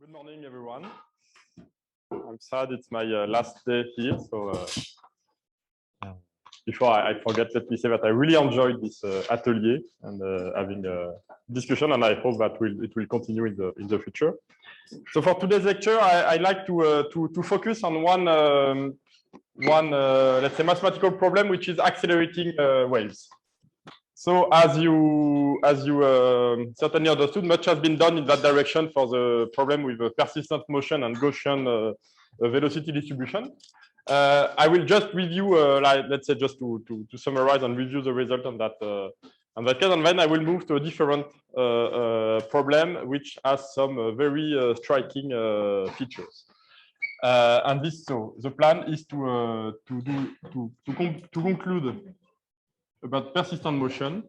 Good morning, everyone. I'm sad it's my last day here. So before I forget, let me say that I really enjoyed this atelier and having a discussion, and I hope that it will continue in the future. So for today's lecture, I like to focus on one let's say mathematical problem, which is accelerating waves. So as you certainly understood, much has been done in that direction for the problem with persistent motion and Gaussian velocity distribution. I will just review, let's say, just to summarize and review the result on that case, and then I will move to a different problem which has some very striking features. And this, so the plan is to conclude about persistent motion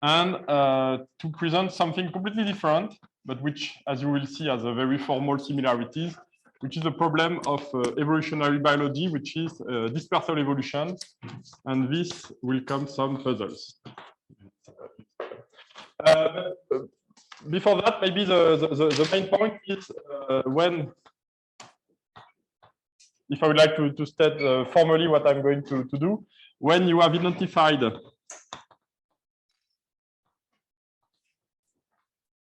and to present something completely different, but which, as you will see, has a very formal similarities, which is a problem of evolutionary biology, which is dispersal evolution, and this will come some puzzles. Before that, maybe the main point is if I would like to state formally what I'm going to do, when you have identified,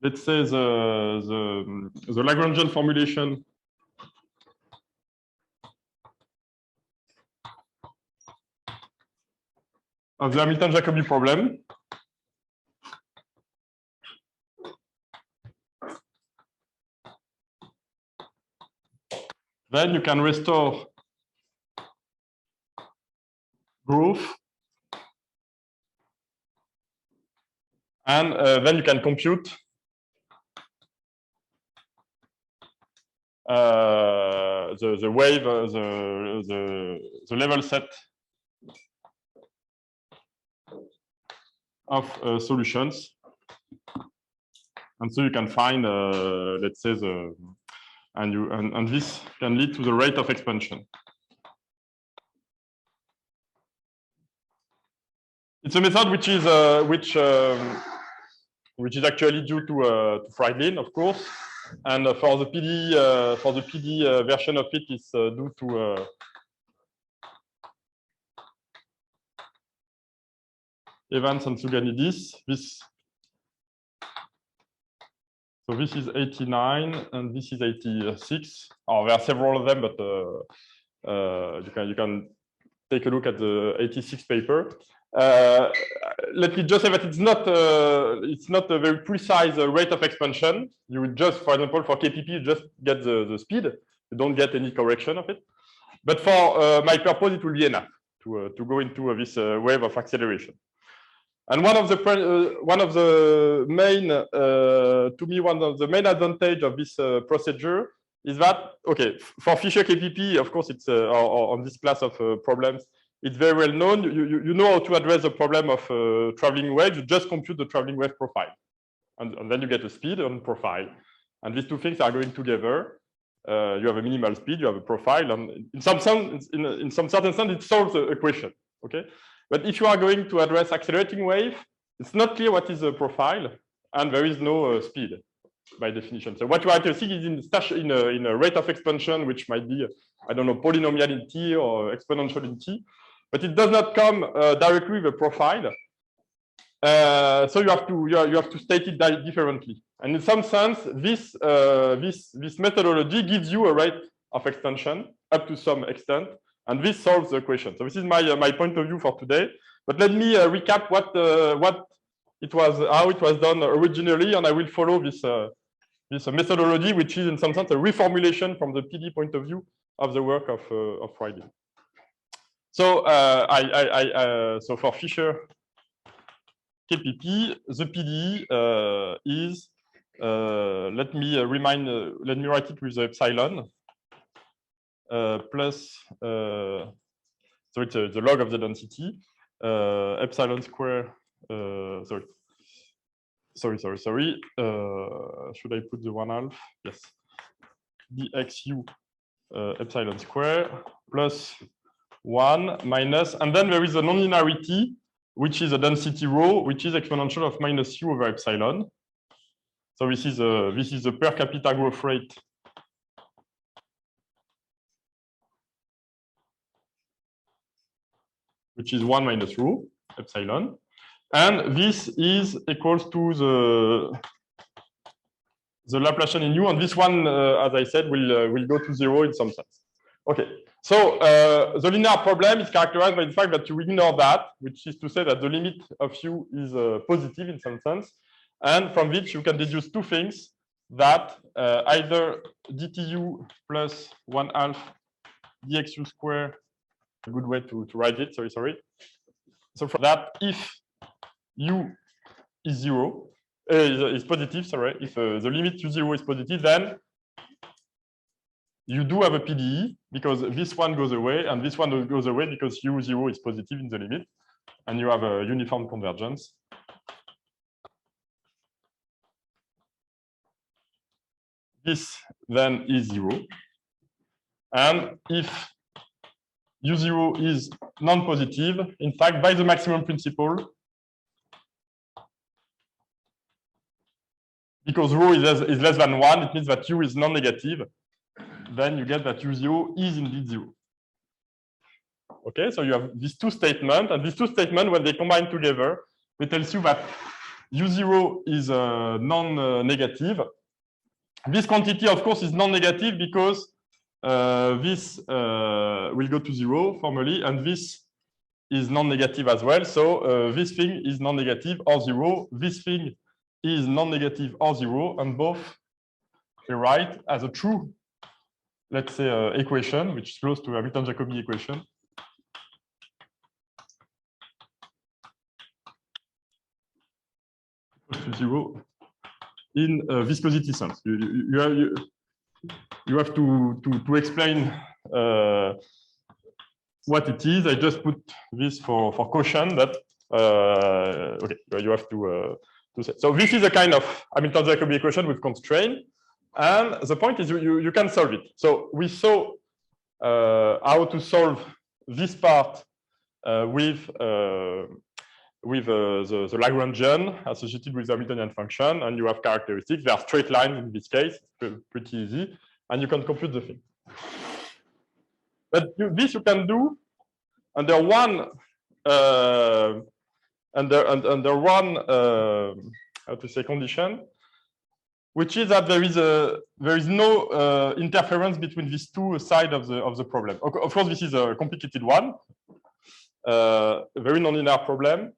let's say, the Lagrangian formulation of the Hamilton-Jacobi problem, then you can restore growth, and then you can compute the wave, the level set of solutions, and so you can find, let's say, and this can lead to the rate of expansion. It's a method which is actually due to Friedlin, of course, and for the PD version of it is due to Evans and Tsuganidis. So this is 89 and this is 86. Oh, there are several of them, but you can take a look at the 86 paper. Let me just say that it's not a very precise rate of expansion. You would just, for example, for KPP, you just get the speed. You don't get any correction of it. But for my purpose, it will be enough to go into this wave of acceleration. And one of the main advantage of this procedure is that, okay, for Fisher KPP, of course, it's on this class of problems, it's very well known. You know how to address the problem of traveling wave. You just compute the traveling wave profile, and then you get a speed and profile. And these two things are going together. You have a minimal speed, you have a profile, and in some certain sense, it solves the equation. Okay. But if you are going to address accelerating wave, it's not clear what is the profile, and there is no speed by definition. So what you are to see is in a rate of expansion, which might be, I don't know, polynomial in T or exponential in T, but it does not come directly with a profile. So you have to state it differently. And in some sense, this methodology gives you a rate of expansion up to some extent. And this solves the equation. So this is my point of view for today. But let me recap how it was done originally, and I will follow this methodology, which is in some sense a reformulation from the PD point of view of the work of Friedlin. So so for Fisher KPP, the PD is let me write it with the epsilon. Plus, so it's the log of the density, epsilon square, sorry. Should I put the 1/2? Yes. dxu epsilon square plus 1 minus, and then there is a nonlinearity which is a density rho, which is exponential of minus u over epsilon. So this is the per capita growth rate which is 1 minus rho epsilon. And this is equals to the Laplacian in u. And this one, as I said, will go to 0 in some sense. Okay. So the linear problem is characterized by the fact that you ignore that, which is to say that the limit of u is positive in some sense. And from which you can deduce two things, that either dtu plus 1/2 dxu square, a good way to write it, sorry. So from that, if u is 0, is positive, sorry, if the limit to 0 is positive, then you do have a PDE because this one goes away and this one goes away because u0 is positive in the limit, and you have a uniform convergence. This then is 0. And if u0 is non-positive, in fact, by the maximum principle, because rho is less than 1, it means that u is non-negative, then you get that u0 is indeed 0. Okay, so you have these two statements, and these two statements, when they combine together, they tell you that u0 is non-negative. This quantity, of course, is non-negative because this will go to 0 formally, and this is non-negative as well. So this thing is non-negative or 0. This thing is non-negative or 0, and both they write as a true, let's say, equation, which is close to Hamilton-Jacobi equation. To 0 in viscosity sense. You have to explain what it is. I just put this for caution that okay, you have to say. So this is a kind of Hamilton-Jacobi equation with constraint, and the point is you can solve it. So we saw how to solve this part with the Lagrangian associated with the Hamiltonian function, and you have characteristics. They are straight lines in this case, pretty easy, and you can compute the thing. But this you can do under one how to say condition, which is that there is no interference between these two sides of the problem. Of course, this is a complicated one, a very nonlinear problem.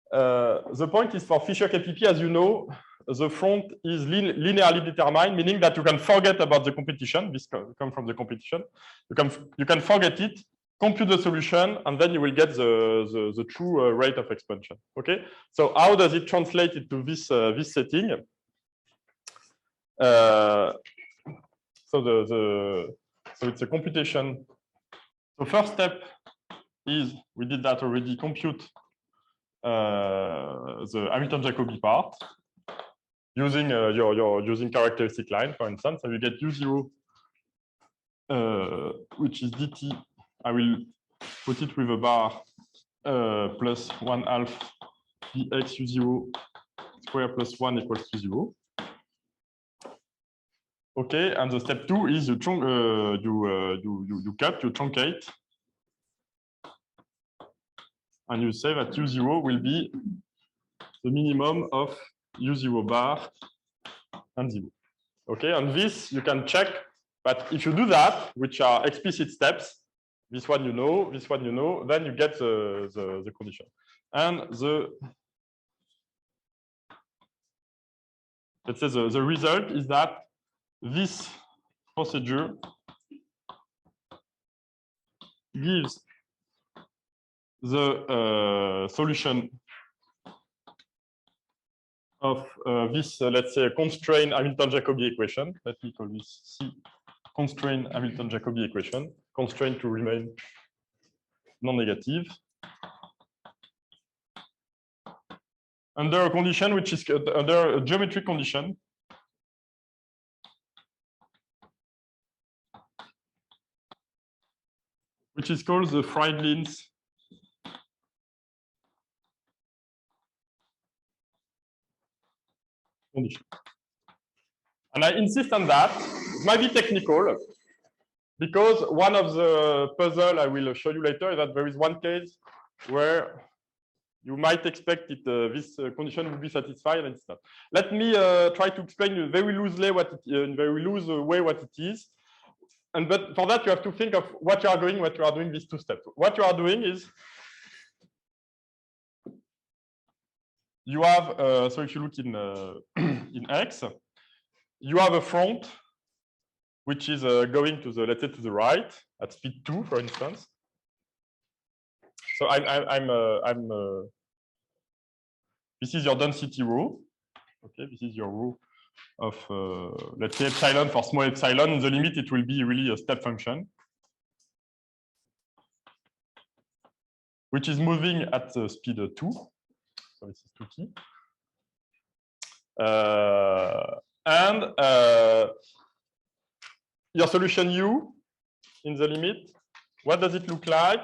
The point is for Fisher KPP, as you know, the front is linearly determined, meaning that you can forget about the competition. This comes from the competition. You can forget it, compute the solution, and then you will get the true rate of expansion. Okay. So how does it translate into this this setting? So it's a computation. So first step is, we did that already, compute the Hamilton-Jacobi part using using characteristic line, for instance. So you get u0, which is dt. I will put it with a bar plus 1/2 dx u0 square plus 1 equals to 0. Okay, and the step 2 is you cut, you truncate, and you say that u0 will be the minimum of u0 bar and 0. Okay, and this you can check, but if you do that, which are explicit steps, this one you know, this one you know, then you get the condition. And let's say the result is that this procedure gives the solution of this, let's say, constrained Hamilton-Jacobi equation. Let me call this C, constrained Hamilton-Jacobi equation, constrained to remain non-negative, under a condition which is under a geometric condition which is called the Friedlin's condition. And I insist on that. It might be technical, because one of the puzzle I will show you later is that there is one case where you might expect it, this condition will be satisfied, and it's not. Let me try to explain very loosely in very loose way what it is. But for that, you have to think of what you are doing these two steps. What you are doing is you have, so if you look in in X, you have a front which is going to the, let's say, to the right at speed 2, for instance. So this is your density row. Okay, this is your row of, let's say, epsilon for small epsilon. In the limit, it will be really a step function, which is moving at speed 2. So this is 2t. And your solution U in the limit, what does it look like?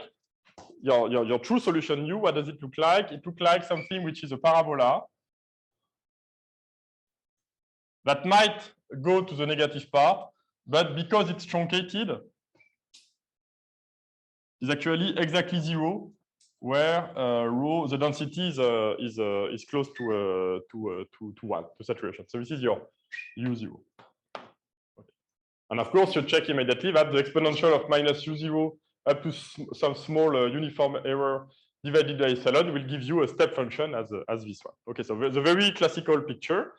Your true solution U, what does it look like? It looks like something which is a parabola that might go to the negative part, but because it's truncated, is actually exactly 0, where rho, the density is close to 1, to saturation. So this is your U0. Okay. And of course, you check immediately that the exponential of minus U0 up to some small uniform error divided by epsilon will give you a step function as this one. Okay, so the very classical picture.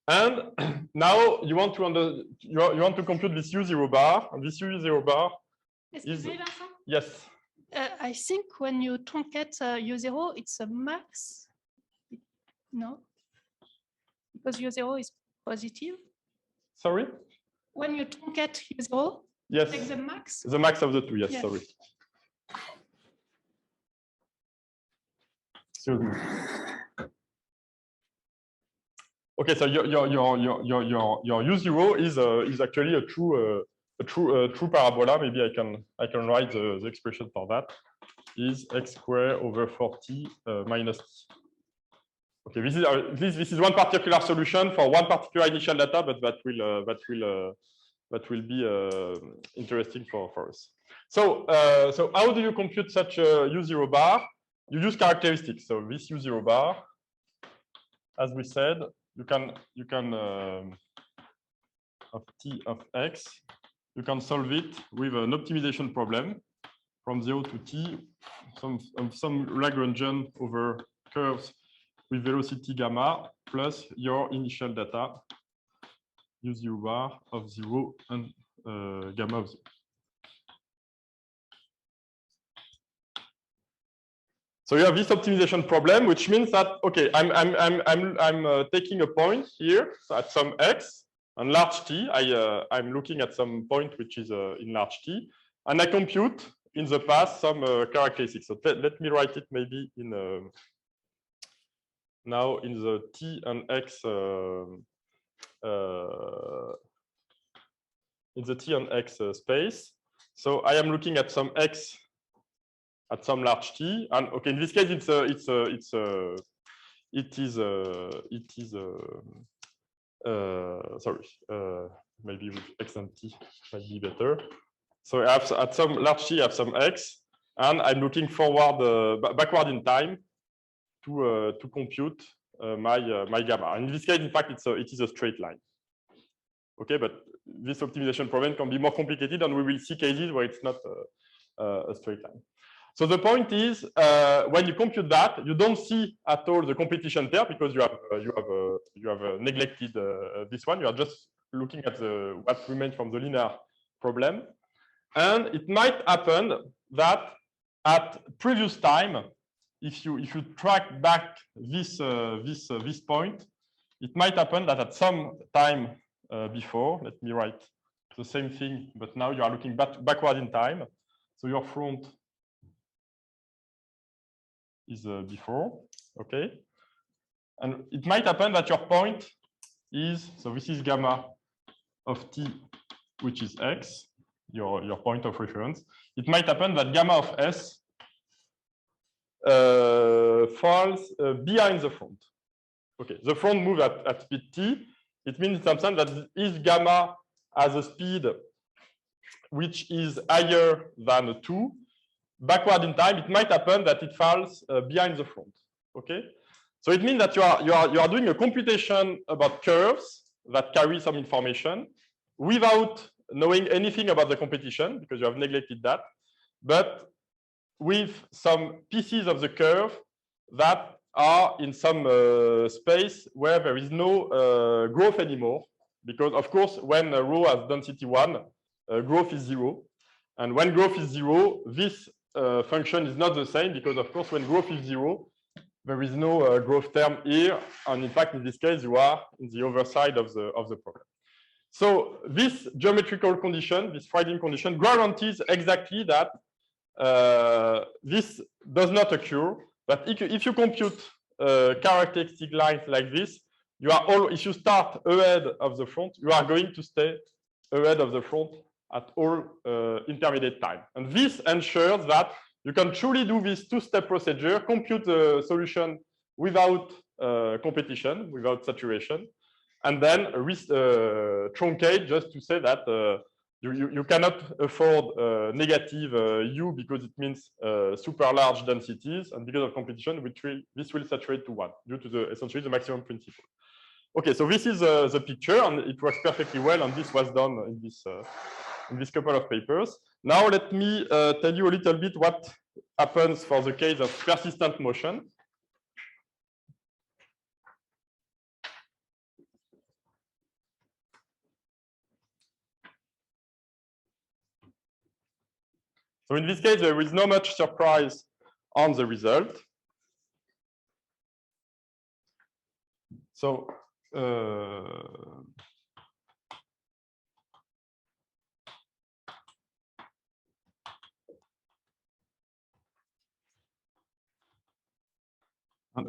And now you want to compute this U0 bar, and this U0 bar is, yes. I think when you truncate U0, it's a max. No, because U0 is positive. Sorry? When you truncate U0, yes, take the max. The max of the two. Yes, yes. Sorry. Excuse me. Okay, so your U0 is actually a true parabola. Maybe I can write the expression for that. Is x squared over 4t minus t. Okay, this is one particular solution for one particular initial data, but that will be interesting for us. So how do you compute such a U0 bar? You use characteristics. So this U0 bar, as we said, you can of t of x, you can solve it with an optimization problem from 0 to t, some Lagrangian over curves with velocity gamma plus your initial data U0 bar of 0 and gamma of 0. So you have this optimization problem, which means that, okay, I'm taking a point here, so at some x and large t. I'm looking at some point which is in large t, and I compute in the past some characteristics. So let me write it maybe in now in the t and x in the t and x space. So I am looking at some x at some large t, and okay, in this case sorry, maybe with x and t might be better. So I have, at some large t, I have some x, and I'm looking forward, backward in time to compute my gamma. And in this case, in fact, it is a straight line. Okay, but this optimization problem can be more complicated, and we will see cases where it's not a straight line. So the point is, when you compute that, you don't see at all the competition there, because you have neglected this one. You are just looking at what remains from the linear problem, and it might happen that at previous time, if you track back this point, it might happen that at some time before, let me write the same thing, but now you are looking backward in time. So your front is before, okay? And it might happen that your point is, so this is gamma of t, which is x, your point of reference. It might happen that gamma of s falls behind the front. Okay, the front move at speed t. It means in some sense that if gamma has a speed which is higher than 2, backward in time, it might happen that it falls behind the front. Okay, so it means that you are doing a computation about curves that carry some information without knowing anything about the competition because you have neglected that, but with some pieces of the curve that are in some space where there is no growth anymore, because of course when a row has density 1, growth is 0, and when growth is 0, this function is not the same, because of course when growth is 0, there is no growth term here, and in fact in this case you are in the other side of the problem. So this geometrical condition, this Friedin condition, guarantees exactly that this does not occur. But if you compute characteristic lines like this, you are all, if you start ahead of the front, you are going to stay ahead of the front at all intermediate time. And this ensures that you can truly do this two-step procedure, compute the solution without competition, without saturation, and then truncate just to say that you cannot afford negative U because it means super large densities, and because of competition, this will saturate to 1 due to essentially the maximum principle. Okay, so this is the picture, and it works perfectly well, and this was done in this couple of papers. Now let me tell you a little bit what happens for the case of persistent motion. So in this case, there is not much surprise on the result. So and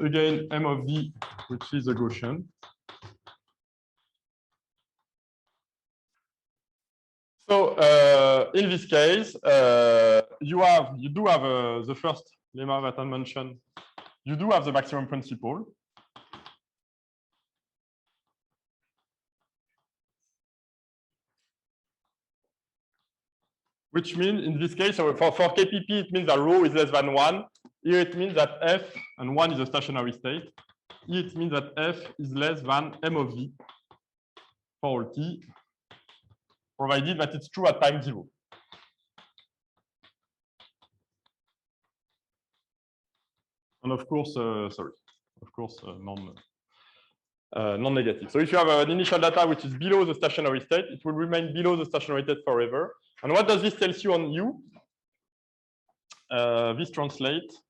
again, M of V, which is a Gaussian. So in this case, you do have the first lemma that I mentioned. You do have the maximum principle. Which means in this case, so for KPP, it means that rho is less than 1. Here it means that F and 1 is a stationary state. Here it means that F is less than M of V for all t, provided that it's true at time 0. And of course, non-negative. So if you have an initial data which is below the stationary state, it will remain below the stationary state forever. And what does this tell you on U? This translates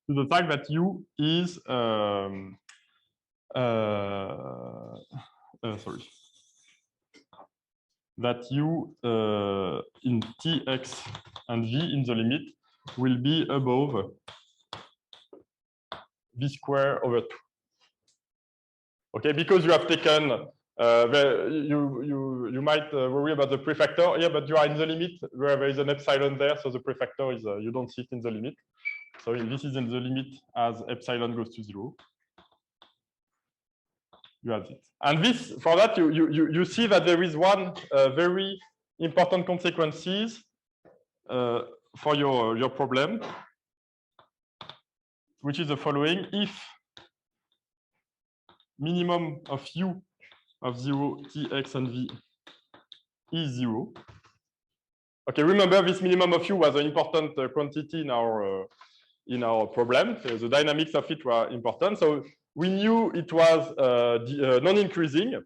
to the fact that U is that U in Tx and V in the limit will be above V square over 2. Okay, because you have taken, you might worry about the prefactor. Yeah, but you are in the limit where there is an epsilon there, so the prefactor is you don't sit in the limit. So this is in the limit as epsilon goes to 0. You have it. And this, for that, you see that there is one very important consequences for your problem, which is the following: if minimum of U of 0, Tx and V is 0. Okay, remember this minimum of U was an important quantity in our problem. So the dynamics of it were important. So we knew it was non-increasing.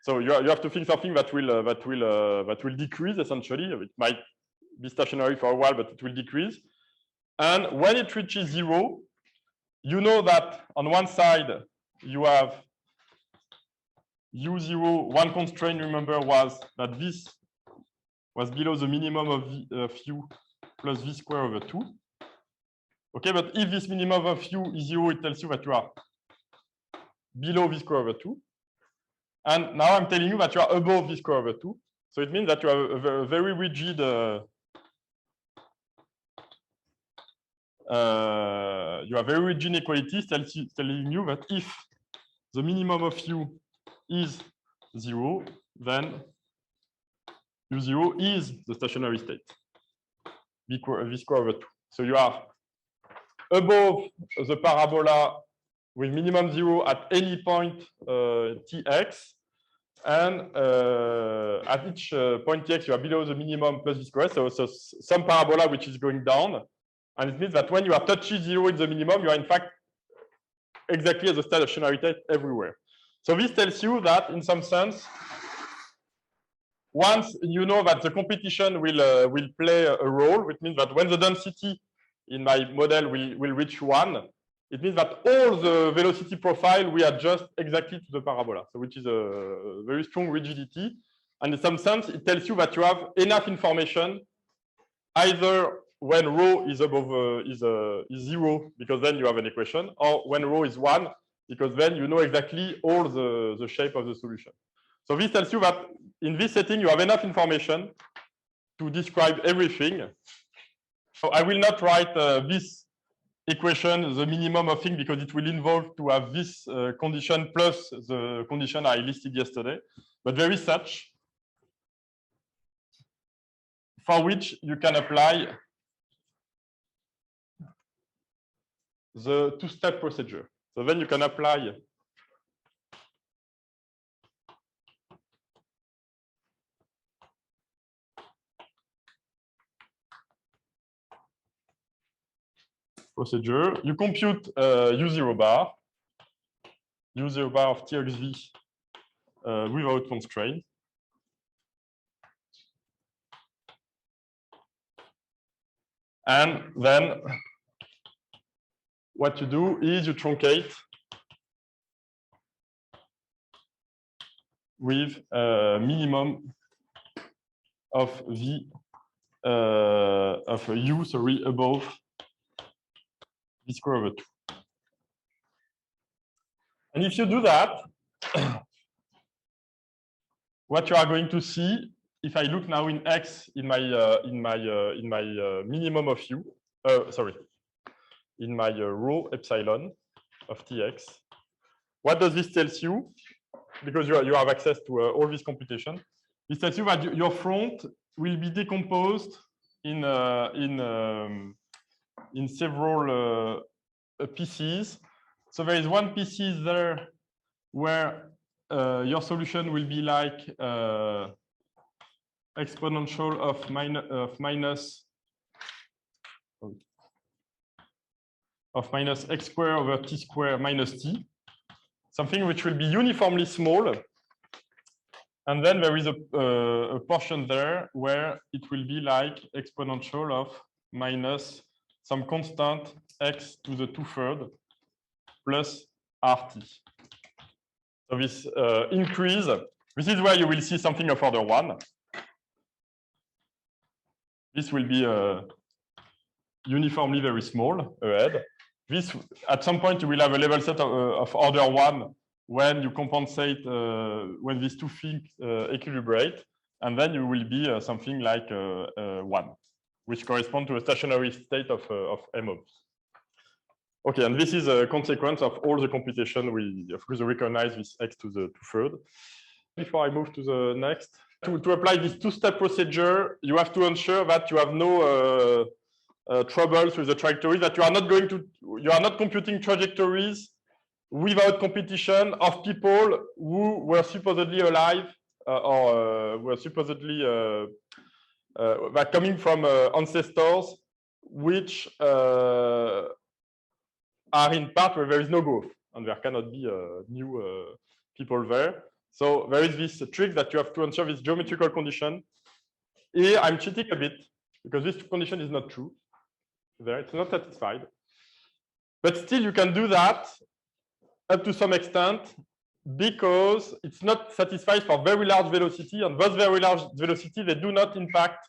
So you have to think something that will decrease essentially. It might be stationary for a while, but it will decrease. And when it reaches 0, you know that on one side you have U0. One constraint, remember, was that this was below the minimum of U plus V square over 2. Okay, but if this minimum of U is 0, it tells you that you are below V square over 2. And now I'm telling you that you are above V square over 2. So it means that you have a very rigid you have very rigid inequalities telling you that if the minimum of u is 0, then u0 is the stationary state, v square over 2. So you are above the parabola with minimum 0 at any point tx, and at each point tx you are below the minimum plus v squared, so some parabola which is going down, and it means that when you are touching 0 in the minimum, you are in fact exactly at the stationary state everywhere. So this tells you that in some sense, once you know that the competition will play a role, which means that when the density in my model will reach 1, it means that all the velocity profile we adjust exactly to the parabola, so which is a very strong rigidity. And in some sense, it tells you that you have enough information either when rho is above is 0, because then you have an equation, or when rho is 1, because then you know exactly all the shape of the solution. So this tells you that in this setting, you have enough information to describe everything. So I will not write this equation, the minimum of thing, because it will involve to have this condition plus the condition I listed yesterday. But there is such for which you can apply the two-step procedure. So then you can apply procedure. You compute u0 bar of txv without constraint. And then what you do is you truncate with a minimum of v of u, sorry, above v square over 2. And if you do that, what you are going to see, if I look now in x in my minimum of u, sorry, in my rho epsilon of tx, what does this tell you? Because you have access to all this computation. This tells you that your front will be decomposed in several pieces. So there is one piece there where your solution will be like exponential of minus x squared over t squared minus t, something which will be uniformly small. And then there is a portion there where it will be like exponential of minus some constant x to the 2/3 plus rt. So this increase, this is where you will see something of order 1. This will be uniformly very small ahead. This, at some point, you will have a level set of order 1 when you compensate, when these two things equilibrate, and then you will be something like 1, which corresponds to a stationary state of M of. Okay, and this is a consequence of all the computation. We, of course, recognize this x to the 2/3. Before I move to the next, to apply this two-step procedure, you have to ensure that you have no troubles with the trajectories, that you are not computing trajectories without competition of people who were supposedly alive or were supposedly coming from ancestors which are in part where there is no growth and there cannot be new people there. So there is this trick that you have to ensure this geometrical condition. Here I'm cheating a bit because this condition is not true. There, it's not satisfied. But still you can do that up to some extent because it's not satisfied for very large velocity, and those very large velocity, they do not impact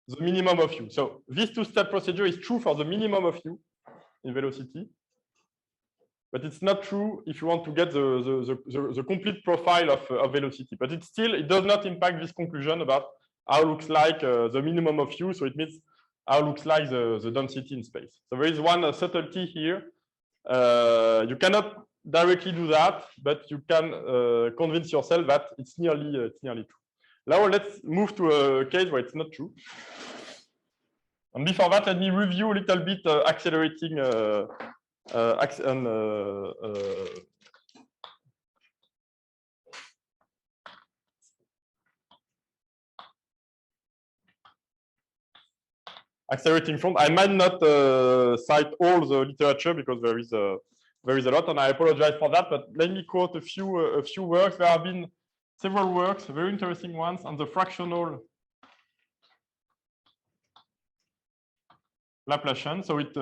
the minimum of u. So this two-step procedure is true for the minimum of u in velocity, but it's not true if you want to get the complete profile of velocity. But it does not impact this conclusion about how it looks like the minimum of u. So it means how looks like the density in space. So there is one subtlety here. You cannot directly do that, but you can convince yourself that it's nearly true. Now let's move to a case where it's not true. And before that, let me review a little bit accelerating accelerating front. I might not cite all the literature because there is a lot, and I apologize for that. But let me quote a few works. There have been several works, very interesting ones, on the fractional Laplacian. So it,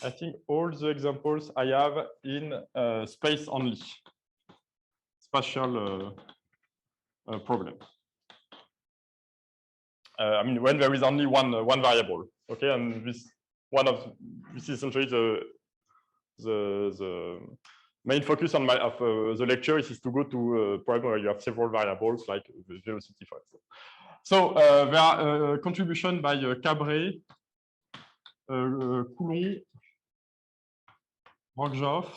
I think, all the examples I have in space only, spatial problem. I mean, when there is only one variable, okay, and this is essentially the main focus on the lecture is to go to a problem where you have several variables like velocity, for example. So there are contribution by Cabret, Coulomb, Rockjoff,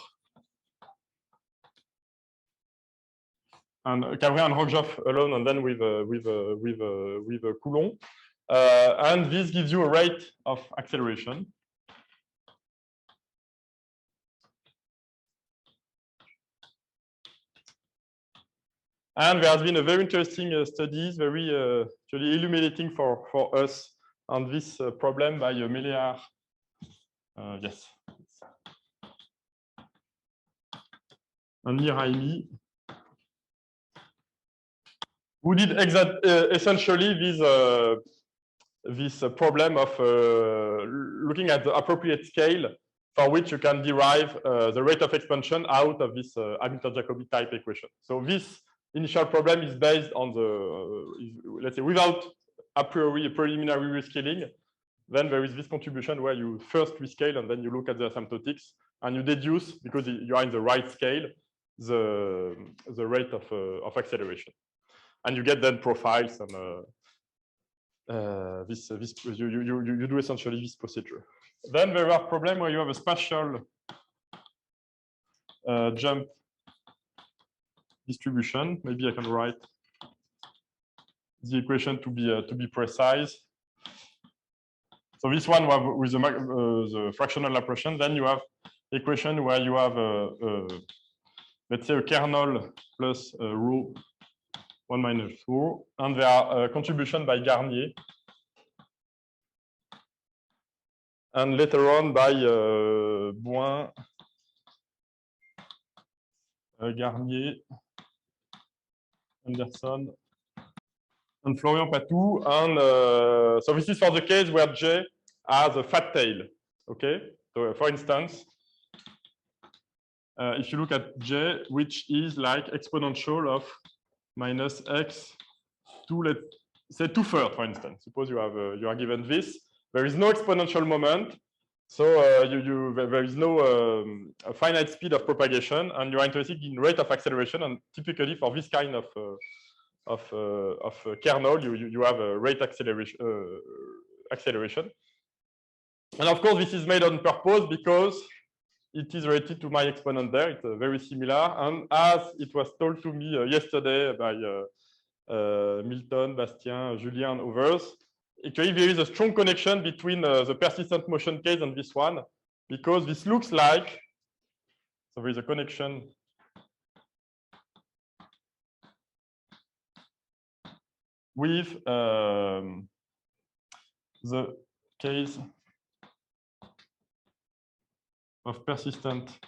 and Cabret and Rockjoff alone, and then with Coulomb, and this gives you a rate of acceleration. And there has been a very interesting studies, very actually illuminating for us on this problem by Méléard. Yes. And Niraimi, who did essentially this problem of looking at the appropriate scale for which you can derive the rate of expansion out of this Hamilton-Jacobi type equation. So this initial problem is based on the, let's say, without a priori a preliminary rescaling. Then there is this contribution where you first rescale and then you look at the asymptotics and you deduce, because you are in the right scale, the rate of acceleration, and you get then profiles and you do essentially this procedure. Then there are problems where you have a spatial jump distribution. Maybe I can write the equation to be precise. So this one with the fractional Laplacian. Then you have equation where you have let's say a kernel plus rho 1 minus rho, and there are contribution by Garnier, and later on by Bouin, Garnier, Anderson, and Florian Patou. And so this is for the case where J has a fat tail. Okay, so for instance, if you look at J, which is like exponential of minus x to, let's say, 2/3, for instance. Suppose you have you are given this. There is no exponential moment, so there is no finite speed of propagation, and you are interested in rate of acceleration. And typically, for this kind of kernel, you have a rate acceleration. And of course, this is made on purpose because it is related to my exponent there. It's very similar. And as it was told to me yesterday by Milton, Bastien, Julien, and others, actually there is a strong connection between the persistent motion case and this one, because this looks like, so there is a connection with the case of persistent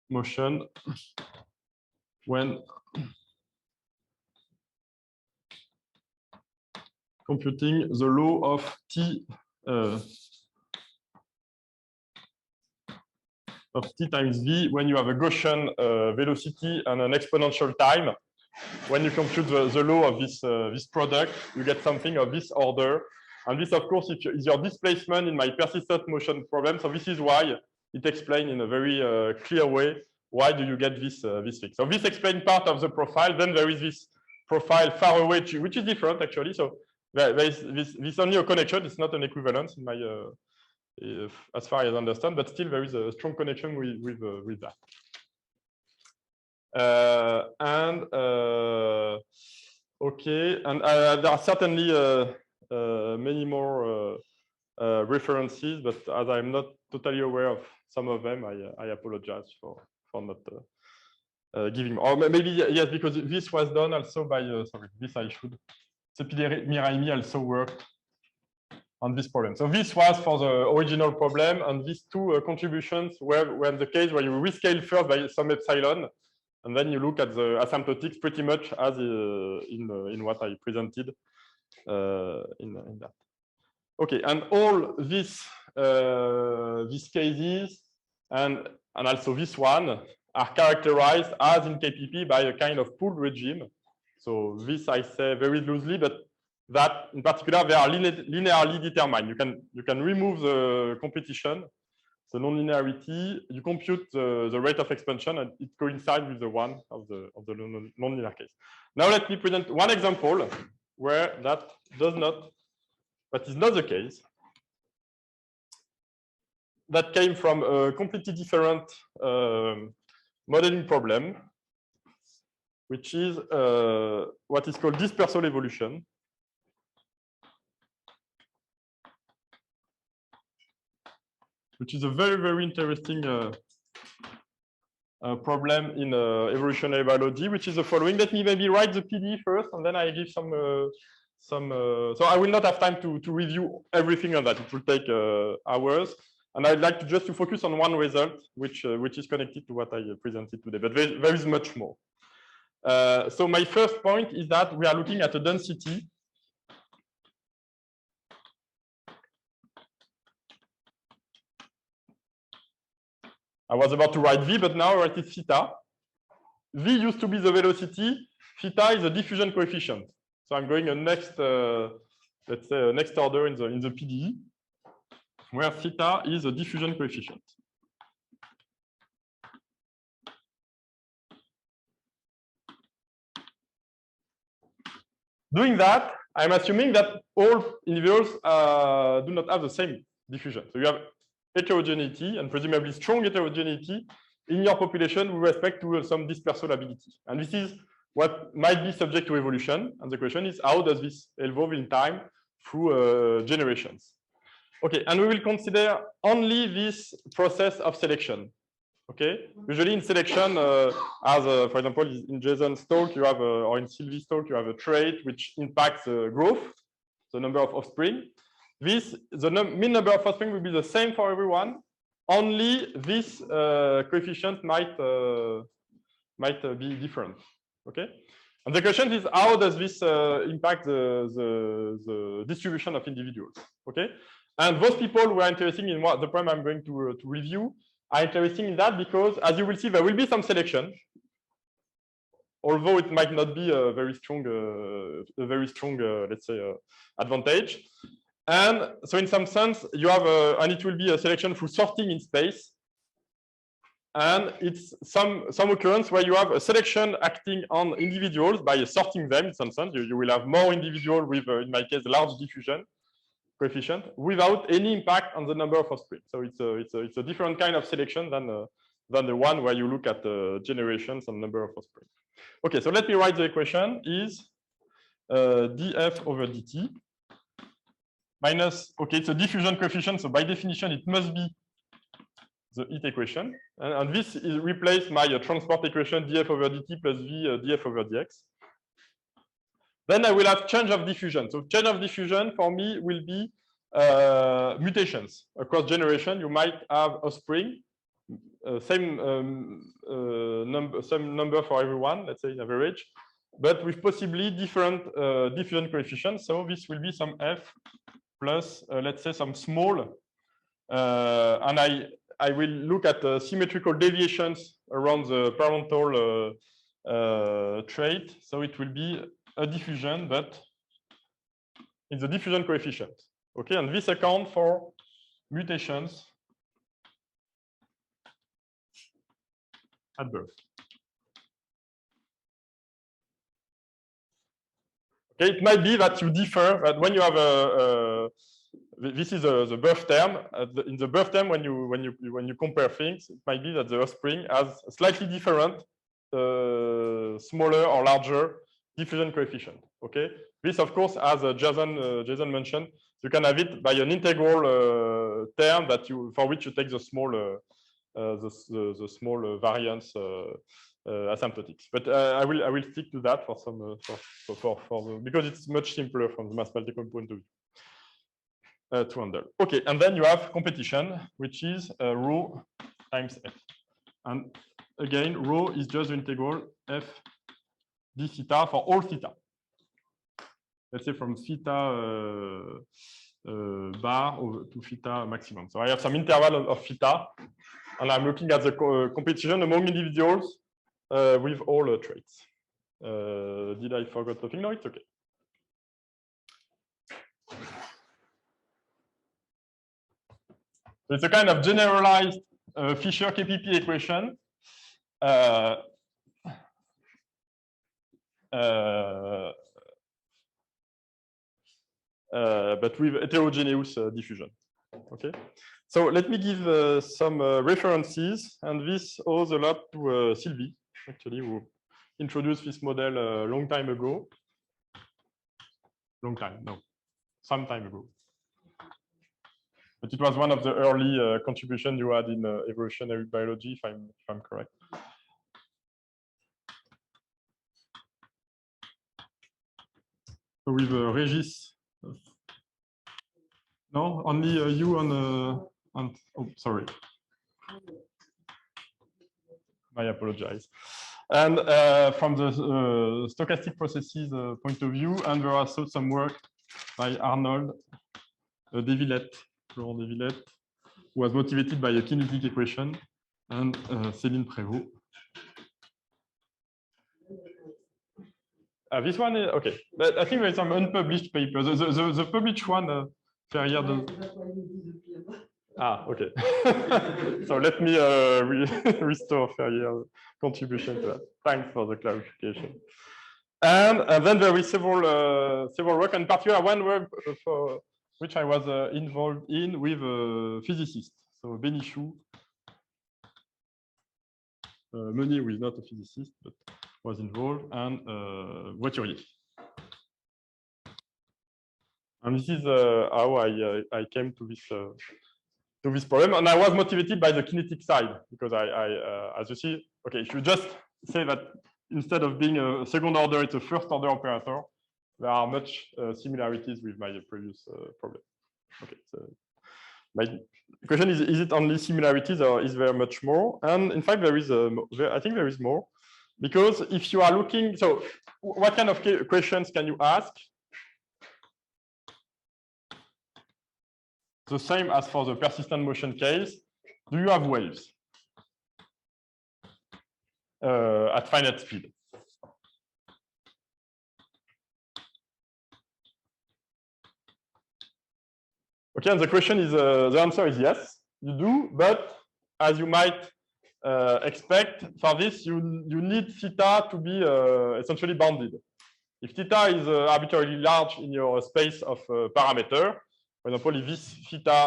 motion when computing the law of t times v when you have a Gaussian velocity and an exponential time. When you compute the law of this product, you get something of this order. And this, of course, is your displacement in my persistent motion problem. So this is why it explains in a very clear way why do you get this thing. So this explains part of the profile. Then there is this profile far away, which is different actually. So there is this only a connection. It's not an equivalence in my as far as I understand, but still there is a strong connection with that. Okay, and there are certainly many more references, but as I'm not totally aware of some of them, I apologize for not giving. Or maybe yes, because this was done also by sorry, this I should. Miraimi also worked on this problem. So this was for the original problem, and these two contributions were the case where you rescale first by some epsilon, and then you look at the asymptotics pretty much as in what I presented in that. Okay, and all these cases and also this one are characterized as in KPP by a kind of pooled regime. So this I say very loosely, but that in particular they are linearly determined. You can remove the competition, the non-linearity. You compute the rate of expansion, and it coincides with the one of the non-linear case. Now let me present one example where that is not the case. That came from a completely different modeling problem, which is what is called dispersal evolution. Which is a very, very interesting problem in evolutionary biology, which is the following. Let me maybe write the PD first, and then I give some. So I will not have time to review everything on that. It will take hours, and I'd like to focus on one result, which is connected to what I presented today. But there is much more. So my first point is that we are looking at a density. I was about to write V, but now I write it theta. V used to be the velocity. Theta is the diffusion coefficient. So I'm going a next, let's say, a next order in the PDE, where theta is a diffusion coefficient. Doing that, I'm assuming that all individuals do not have the same diffusion. So you have heterogeneity, and presumably strong heterogeneity in your population with respect to some dispersal ability. And this is what might be subject to evolution. And the question is, how does this evolve in time through generations? Okay, and we will consider only this process of selection. Okay, usually in selection, for example, in Jason's talk, you have, or in Sylvie's talk, you have a trait which impacts growth, the number of offspring. The mean number of offspring will be the same for everyone. Only this coefficient might be different. Okay, and the question is, how does this impact the distribution of individuals? Okay, and those people who are interested in what the problem I'm going to review are interested in that because, as you will see, there will be some selection, although it might not be a very strong, let's say, advantage. And so in some sense, you have and it will be a selection through sorting in space. And it's some occurrence where you have a selection acting on individuals by sorting them in some sense. You will have more individuals with, in my case, large diffusion coefficient without any impact on the number of offspring. So it's a different kind of selection than the one where you look at generations and number of offspring. Okay, so let me write the equation is df over dt. Minus, okay, it's a diffusion coefficient, so by definition, it must be the heat equation. And this is replaced by a transport equation df over dt plus v df over dx. Then I will have change of diffusion. So change of diffusion for me will be mutations. Across generation, you might have offspring, same number for everyone, let's say average, but with possibly different diffusion coefficients. So this will be some f plus, let's say, some small, and I will look at symmetrical deviations around the parental trait. So it will be a diffusion, but it's a diffusion coefficient. Okay, and this accounts for mutations at birth. Okay, it might be that you differ, that when you have this is the birth term. In the birth term, when you compare things, it might be that the offspring has a slightly different, smaller or larger diffusion coefficient. Okay, this of course, as Jason mentioned, you can have it by an integral term that for which you take the small the small variance asymptotics. But I will stick to that for some because it's much simpler from the mathematical point of view. To handle. Okay, and then you have competition, which is rho times f. And again, rho is just the integral f d theta for all theta. Let's say from theta bar over to theta maximum. So I have some interval of theta, and I'm looking at the competition among individuals with all traits. Did I forget something? No, it's okay. So it's a kind of generalized Fisher KPP equation. But with heterogeneous diffusion. Okay. So let me give some references, and this owes a lot to Sylvie, actually, who introduced this model a long time ago. Some time ago. But it was one of the early contributions you had in evolutionary biology, if I'm correct. So with Regis. No, only you on. Oh, sorry. I apologize. And from the stochastic processes point of view, and there are also some work by Arnold Laurent Devillette, who was motivated by a kinetic equation, and Céline Prévost. This one is okay, but I think there's some unpublished papers. The published one, Ferrière de. Ah, okay. So let me restore Ferrière's contribution to that. Thanks for the clarification. And then there is several work, in particular one work for which I was involved in with physicists. So Benichou, Meunier, who is not a physicist, but was involved, and Voiturier. And this is how I came to this problem. And I was motivated by the kinetic side, because as you see, okay, if you just say that instead of being a second order, it's a first order operator, there are much similarities with my previous problem. Okay, so my question is it only similarities or is there much more? And in fact, I think there is more, because if you are looking, so what kind of questions can you ask? The same as for the persistent motion case. Do you have waves at finite speed? Okay, and the question is, the answer is yes, you do, but as you might expect, for this, you need theta to be essentially bounded. If theta is arbitrarily large in your space of parameter, for example, if this theta,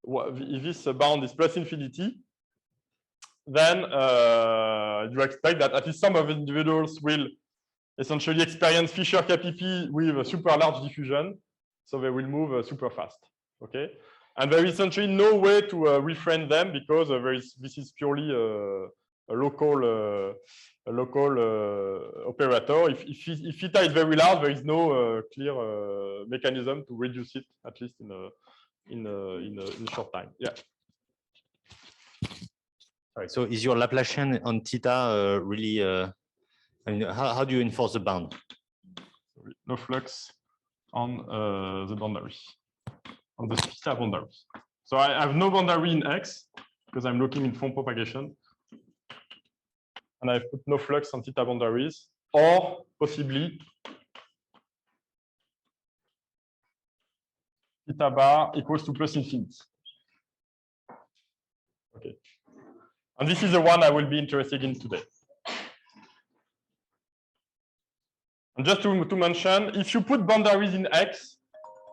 if this bound is plus infinity, then you expect that at least some of the individuals will essentially experience Fisher KPP with a super large diffusion, so they will move super fast. Okay, and there is essentially no way to refrain them, because this is purely a local operator. If theta is very large, there is no clear mechanism to reduce it, at least in a short time. Yeah. All right. So is your Laplacian on theta really? I mean, how do you enforce the bound? No flux on the boundary, on the theta boundaries. So I have no boundary in X because I'm looking in form propagation. And I've put no flux on theta boundaries, or possibly theta bar equals to plus infinity. Okay. And this is the one I will be interested in today. And just to mention, if you put boundaries in X,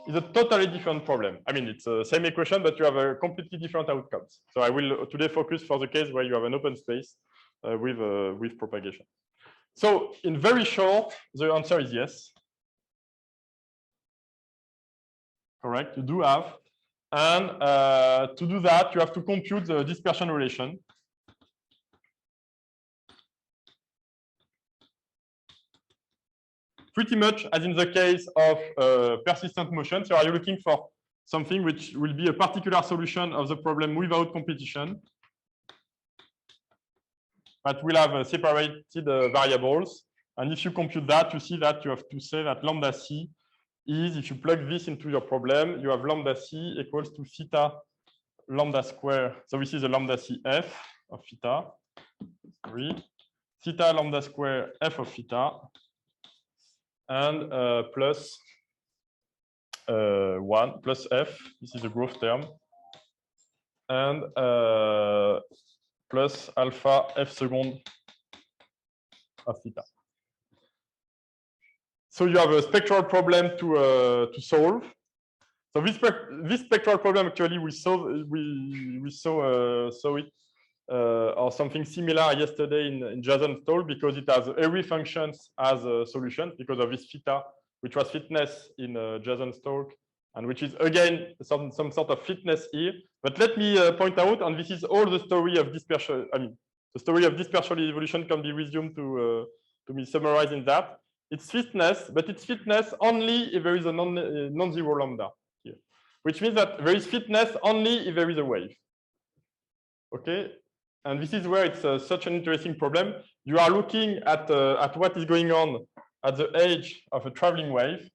it's a totally different problem. I mean, it's the same equation, but you have a completely different outcomes. So I will today focus for the case where you have an open space with propagation. So in very short, the answer is yes. Correct, you do have. And to do that, you have to compute the dispersion relation. Pretty much as in the case of persistent motion. So are you looking for something which will be a particular solution of the problem without competition? But we'll have separated variables. And if you compute that, you see that you have to say that lambda c is, if you plug this into your problem, you have lambda c equals to theta lambda square. So this is a lambda c f of theta. Sorry. Theta lambda square f of theta. And plus 1 plus f, this is a growth term, and plus alpha f second of theta. So you have a spectral problem to solve. So this spectral problem actually we saw it or something similar yesterday in Jason's talk, because it has every functions as a solution because of this theta, which was fitness in Jason's talk, and which is again some sort of fitness here. But let me point out, and this is all the story of dispersion. I mean, the story of dispersal evolution can be resumed to be summarized in that. It's fitness, but it's fitness only if there is a non-zero lambda here, which means that there is fitness only if there is a wave. Okay. And this is where it's such an interesting problem. You are looking at what is going on at the edge of a traveling wave.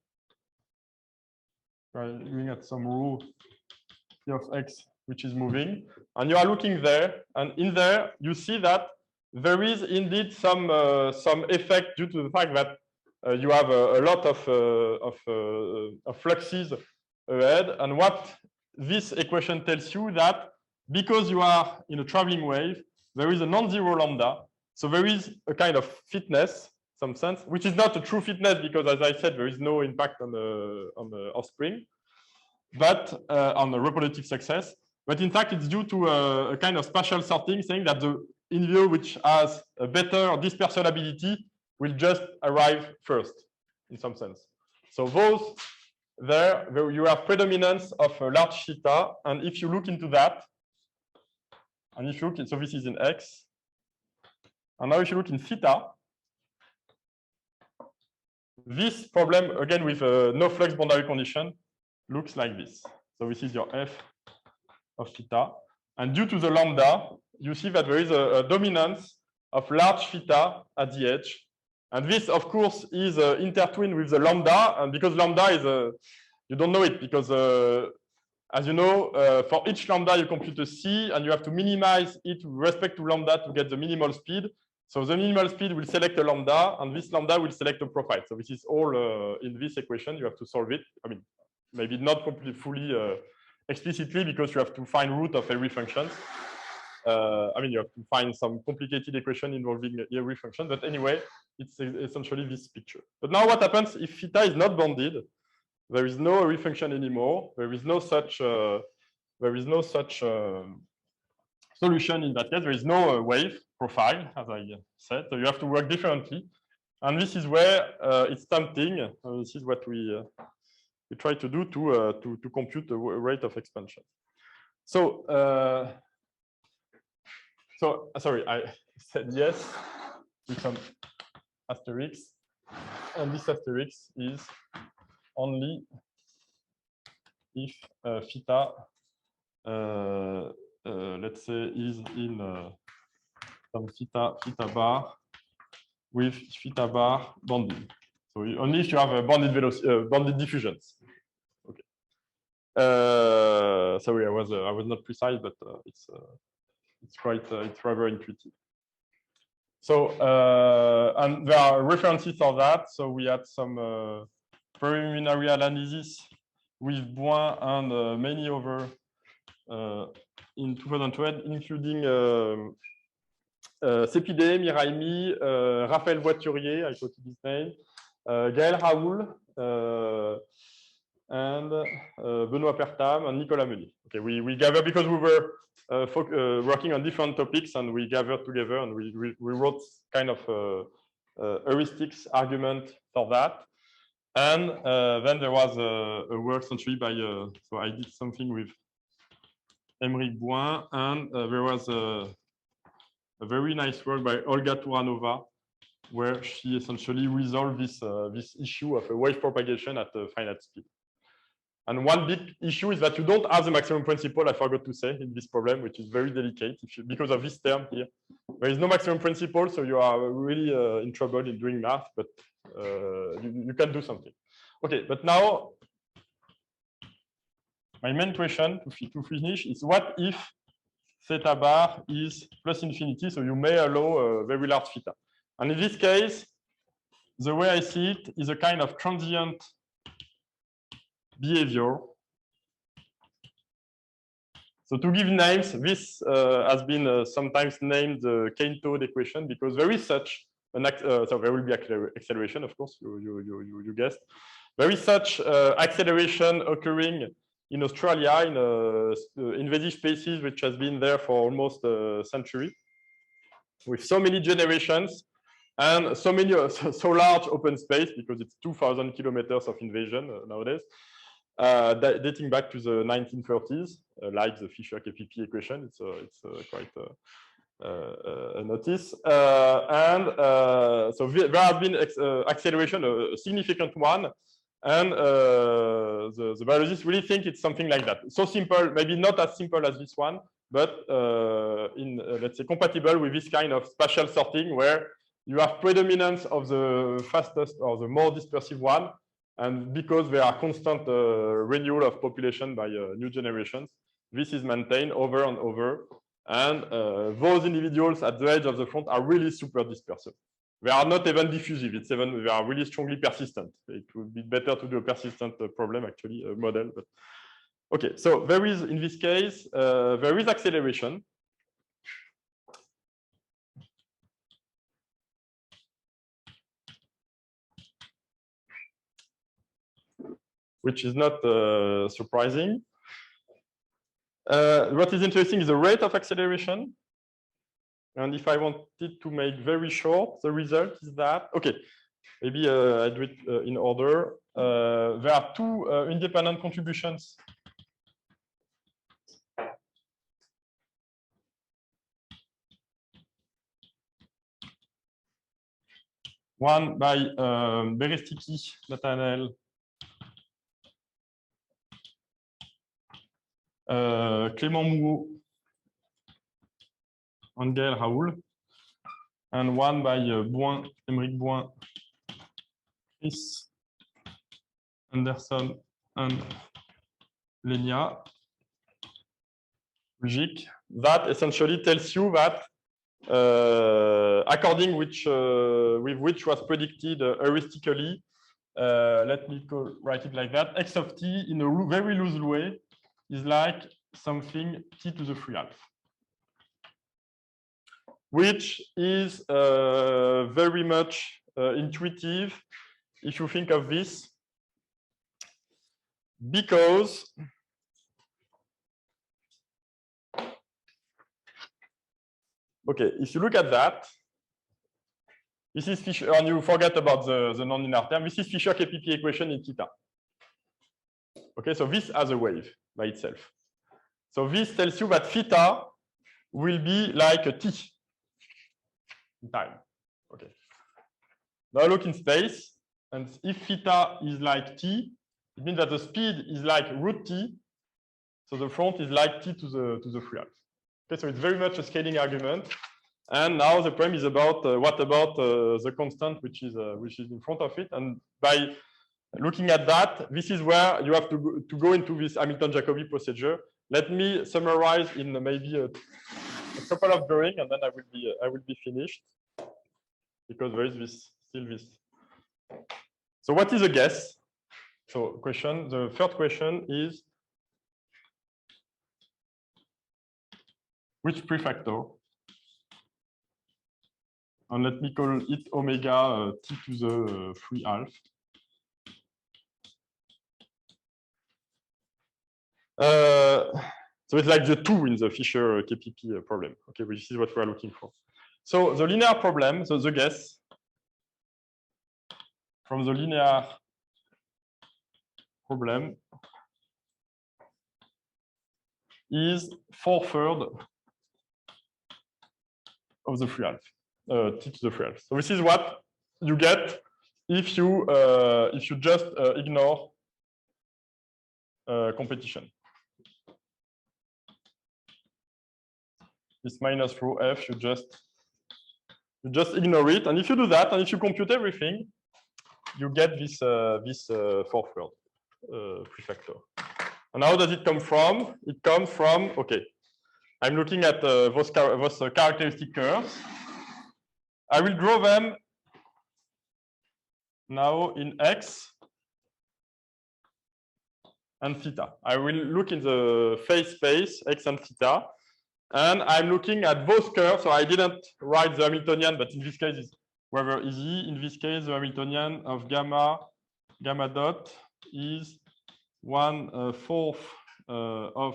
Right, looking at some rho of x which is moving, and you are looking there, and in there you see that there is indeed some effect due to the fact that you have a lot of fluxes ahead. And what this equation tells you, that because you are in a traveling wave, there is a non-zero lambda. So there is a kind of fitness, some sense, which is not a true fitness because, as I said, there is no impact on the offspring, but on the reproductive success. But in fact, it's due to a kind of spatial sorting, saying that the in vivo which has a better dispersal ability will just arrive first, in some sense. So those there you have predominance of a large theta, and if you look into that. And if you look, so this is in X. And now if you look in theta, this problem, again with no flux boundary condition, looks like this. So this is your f of theta. And due to the lambda, you see that there is a dominance of large theta at the edge. And this, of course, is intertwined with the lambda. And because lambda is, you don't know it, because as you know, for each lambda, you compute a c, and you have to minimize it with respect to lambda to get the minimal speed. So the minimal speed will select a lambda, and this lambda will select a profile. So this is all in this equation. You have to solve it. I mean, maybe not completely fully explicitly, because you have to find root of every function. I mean, you have to find some complicated equation involving every function. But anyway, it's essentially this picture. But now what happens if theta is not bounded? There is no Airy function anymore. There is no such solution in that case. There is no wave profile, as I said. So you have to work differently. And this is where it's tempting. This is what we try to do to compute the rate of expansion. So sorry, I said yes with some asterisks, and this asterisk is only if theta, let's say, is in some theta bar with theta bar bounded. So only if you have a bounded velocity, bounded diffusions. Okay. Sorry, I was not precise, but it's rather intuitive. So and there are references for that. So we had some preliminary analysis with Boin and many other in 2012, including Sepide, Miraimi, Raphaël Voiturier, I quoted his name, Gaël Raoul, and Benoît Pertam and Nicolas Meunier. Okay, we gathered because we were working on different topics, and we gathered together and we wrote kind of heuristics argument for that. And then there was a work essentially by, so I did something with Émeric Bouin, and there was a very nice work by Olga Turanova, where she essentially resolved this issue of a wave propagation at a finite speed. And one big issue is that you don't have the maximum principle, I forgot to say, in this problem, which is very delicate. Because of this term here, there is no maximum principle, so you are really in trouble in doing math, but you can do something. Okay, but now my main question to finish is, what if theta bar is plus infinity, so you may allow a very large theta? And in this case, the way I see it is a kind of transient behavior. So to give names, this has been sometimes named the Kane-Todd equation, because there is such an so there will be acceleration, of course, you guessed. There is such acceleration occurring in Australia in invasive species, which has been there for almost a century, with so many generations and so many so large open space, because it's 2,000 kilometers of invasion nowadays. Dating back to the 1930s, like the Fisher-KPP equation, it's quite a notice. So there have been acceleration, a significant one, and the biologists really think it's something like that. So simple, maybe not as simple as this one, but let's say compatible with this kind of spatial sorting, where you have predominance of the fastest or the more dispersive one. And because there are constant renewal of population by new generations, this is maintained over and over. And those individuals at the edge of the front are really super dispersive. They are not even diffusive. It's even, they are really strongly persistent. It would be better to do a persistent problem, actually, a model. But okay, so there is, in this case, there is acceleration. Which is not surprising. What is interesting is the rate of acceleration. And if I wanted to make very short, the result is that, okay, maybe I do it in order. There are two independent contributions. One by Berestiki, Nathanael, Clément Mouot, and Gaël Raoul, and one by Bouin, Émeric Bouin, Chris Anderson, and Lenia Rujic, that essentially tells you that according with which was predicted heuristically, let me write it like that, x of t in a very loose way is like something t to the 3/2, which is very much intuitive if you think of this, because okay, if you look at that, this is Fisher, and you forget about the non-linear term, this is Fisher-KPP equation in theta. Okay, so this has a wave by itself. So this tells you that theta will be like a t in time. Okay. Now look in space, and if theta is like t, it means that the speed is like root t, so the front is like t to the 3/2. Okay, so it's very much a scaling argument. And now the problem is about what about the constant which is in front of it, and by looking at that, this is where you have to go into this Hamilton-Jacobi procedure. Let me summarize in maybe a couple of drawings, and then I will be finished, because there is still this. So what is a guess? So the third question is, which prefactor and let me call it omega t to the 3 half. So it's like the 2 in the Fisher KPP problem. Okay, which is what we are looking for. So the linear problem, so the guess from the linear problem is 4/3 of the 3 half, t to the 3 half. So this is what you get if you just ignore competition. This minus rho f, you just ignore it, and if you do that, and if you compute everything, you get this 4/3 prefactor. And how does it come from? It comes from, okay, I'm looking at those characteristic curves. I will draw them now in x and theta. I will look in the phase space, x and theta, and I'm looking at those curves. So I didn't write the Hamiltonian, but in this case, it's rather easy. In this case, the Hamiltonian of gamma dot is 1/4 of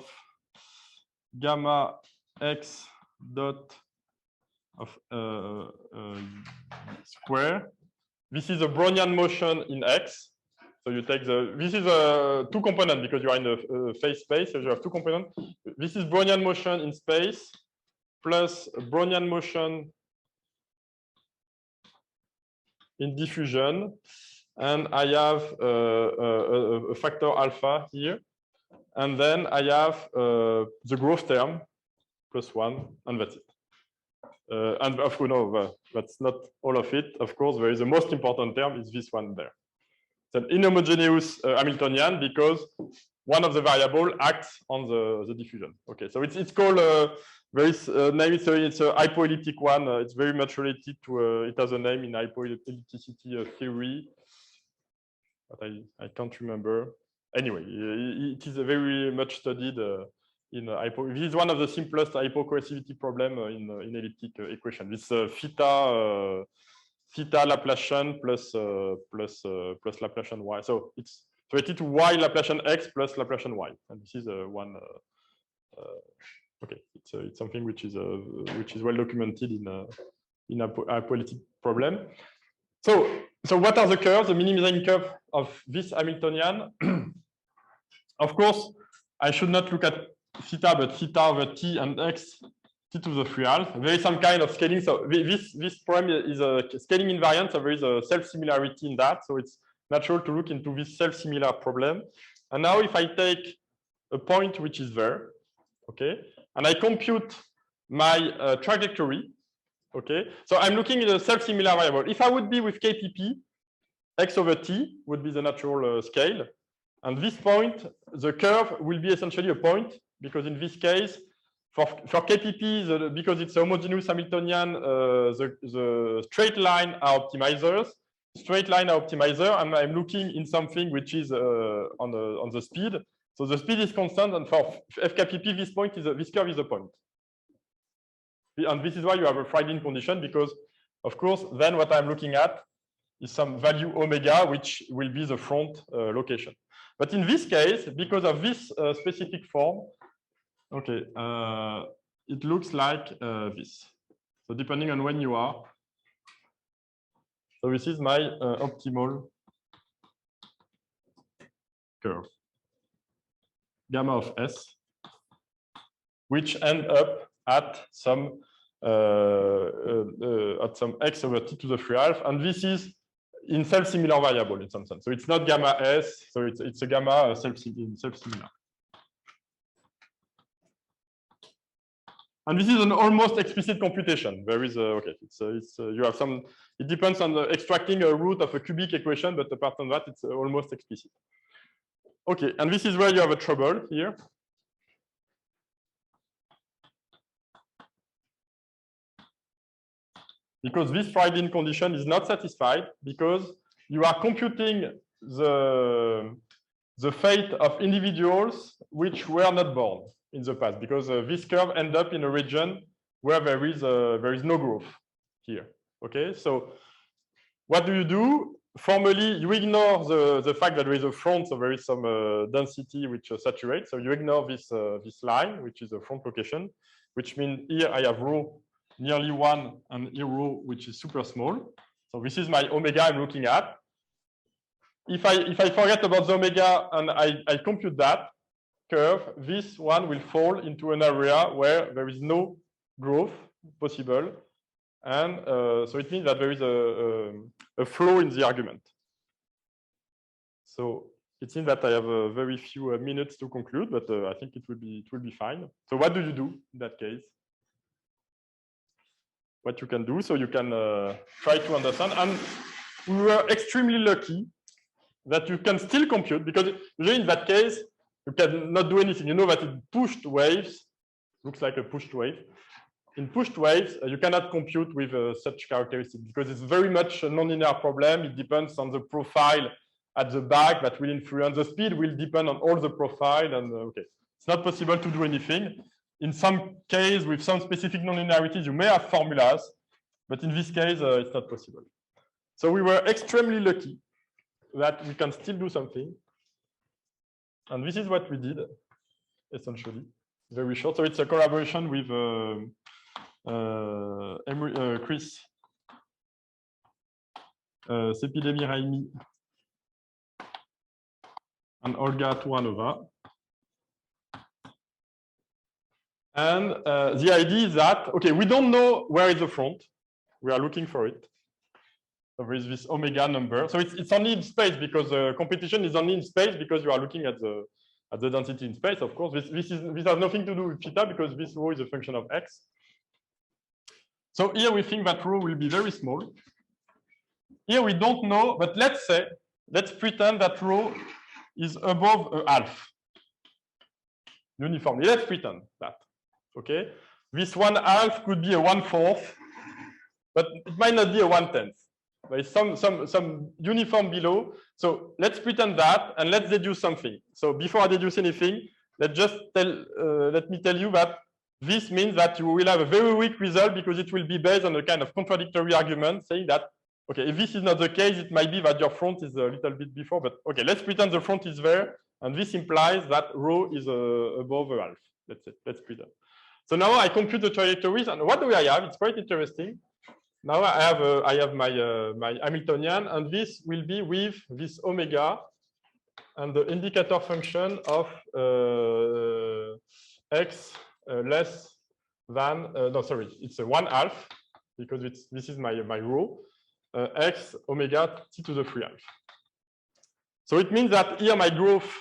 gamma x dot of square. This is a Brownian motion in x. So you take this is a 2 component because you are in the phase space. So you have 2 components. This is Brownian motion in space plus Brownian motion in diffusion. And I have a factor alpha here. And then I have the growth term +1, and that's it. And of course, no, that's not all of it. Of course, there is the most important term is this one there. It's an inhomogeneous Hamiltonian because one of the variables acts on the diffusion. Okay, so it's called very name. It's a hypoelliptic one. It's very much related to. It has a name in hypoellipticity theory, but I can't remember. Anyway, it is a very much studied in hypo. This is one of the simplest hypocoercivity problem in elliptic equation. This theta Laplacian plus Laplacian y. So it's related to y Laplacian x plus Laplacian y, and this is one. Okay, it's something which is well documented in a hypoelliptic problem. So what are the curves? The minimizing curve of this Hamiltonian. Of course, I should not look at theta, but theta over t and x, t to the 3 half. There is some kind of scaling. So this problem is a scaling invariant. So there is a self-similarity in that. So it's natural to look into this self-similar problem. And now if I take a point which is there, okay, and I compute my trajectory, okay, so I'm looking at a self-similar variable. If I would be with KPP, x over t would be the natural scale. And this point, the curve will be essentially a point, because in this case, for KPP, because it's a homogeneous Hamiltonian, the straight line are optimizers. Straight line are optimizer, and I'm looking in something which is on the speed. So the speed is constant, and for FKPP, this curve is a point. And this is why you have a Friedin condition, because, of course, then what I'm looking at is some value omega, which will be the front location. But in this case, because of this specific form, okay, it looks like this. So depending on when you are. So this is my optimal curve, gamma of S, which end up at some x over t to the 3 half, and this is in self-similar variable in some sense. So it's not gamma S, so it's a gamma self-similar. And this is an almost explicit computation. There is okay, you have some. It depends on extracting a root of a cubic equation, but apart from that, it's almost explicit. Okay, and this is where you have a trouble here. Because this Friedin condition is not satisfied, because you are computing the fate of individuals which were not born in the past, because this curve ends up in a region where there is no growth here. Okay, so what do? Formally, you ignore the fact that there is a front, so there is some density which saturates. So you ignore this this line, which is a front location, which means here I have rho nearly 1 and here rho which is super small. So this is my omega I'm looking at. If I forget about the omega and I compute that curve, this one will fall into an area where there is no growth possible. And so it means that there is a flow in the argument. So it seems that I have very few minutes to conclude, but I think it will be fine. So what do you do in that case? What you can do, so you can try to understand. And we were extremely lucky that you can still compute, because usually in that case you cannot do anything. You know that in pushed waves, looks like a pushed wave. In pushed waves, you cannot compute with such characteristics because it's very much a nonlinear problem. It depends on the profile at the back that will influence the speed, will depend on all the profile. And okay, it's not possible to do anything. In some case, with some specific nonlinearities, you may have formulas, but in this case, it's not possible. So we were extremely lucky that we can still do something. And this is what we did, essentially. Very short. So it's a collaboration with Chris, Sepidemi Raimi, and Olga Turanova. And the idea is that, okay, we don't know where is the front. We are looking for it. So there is this omega number. So it's only in space because competition is only in space because you are looking at the density in space, of course. This has nothing to do with theta because this rho is a function of x. So here we think that rho will be very small. Here we don't know, but let's pretend that rho is above a half uniformly. Let's pretend that. Okay, this 1/2 could be a 1/4, but it might not be a 1/10. There is some uniform below. So let's pretend that and let's deduce something. So before I deduce anything, let me tell you that this means that you will have a very weak result because it will be based on a kind of contradictory argument saying that, okay, if this is not the case, it might be that your front is a little bit before, but okay, let's pretend the front is there. And this implies that rho is above a half. Let's pretend. So now I compute the trajectories, and what do I have? It's quite interesting. Now I have my Hamiltonian, and this will be with this omega and the indicator function of x less than no, sorry, it's a 1/2 because this is my rho x omega t to the 3/2. So it means that here my growth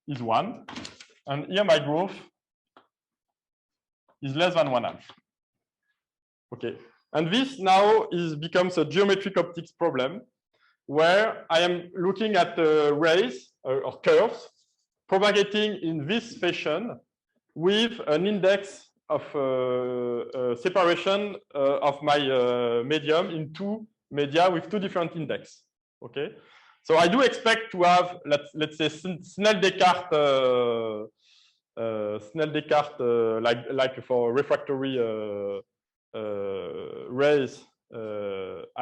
is 1, and here my growth is less than 1/2. Okay, and this now becomes a geometric optics problem where I am looking at rays or curves propagating in this fashion with an index of separation of my medium in two media with two different index. Okay, so I do expect to have let's say Snell-Descartes like for refractory rays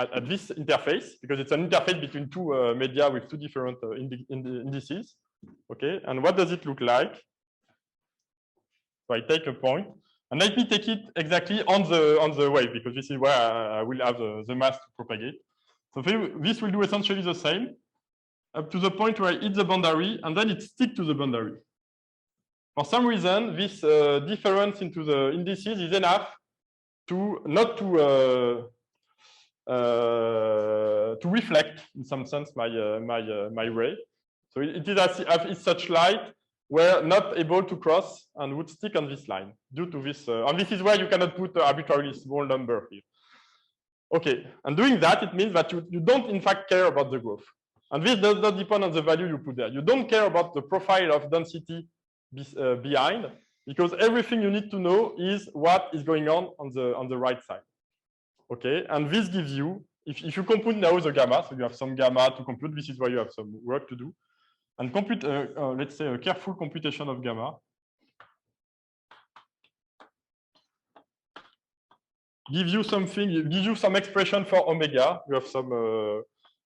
at this interface, because it's an interface between two media with two different indices. Okay, and what does it look like? So I take a point, and let me take it exactly on the wave, because this is where I will have the mass to propagate. So this will do essentially the same up to the point where it hits the boundary, and then it sticks to the boundary. For some reason, this difference into the indices is enough to not to reflect in some sense my ray. So it is as such light were not able to cross and would stick on this line due to this. And this is why you cannot put an arbitrarily small number here. Okay, and doing that, it means that you don't in fact care about the growth. And this does not depend on the value you put there. You don't care about the profile of density behind, because everything you need to know is what is going on the right side. Okay, and this gives you, if you compute now the gamma, so you have some gamma to compute, this is why you have some work to do, and compute, let's say, a careful computation of gamma. gives you something, gives you some expression for omega. You have some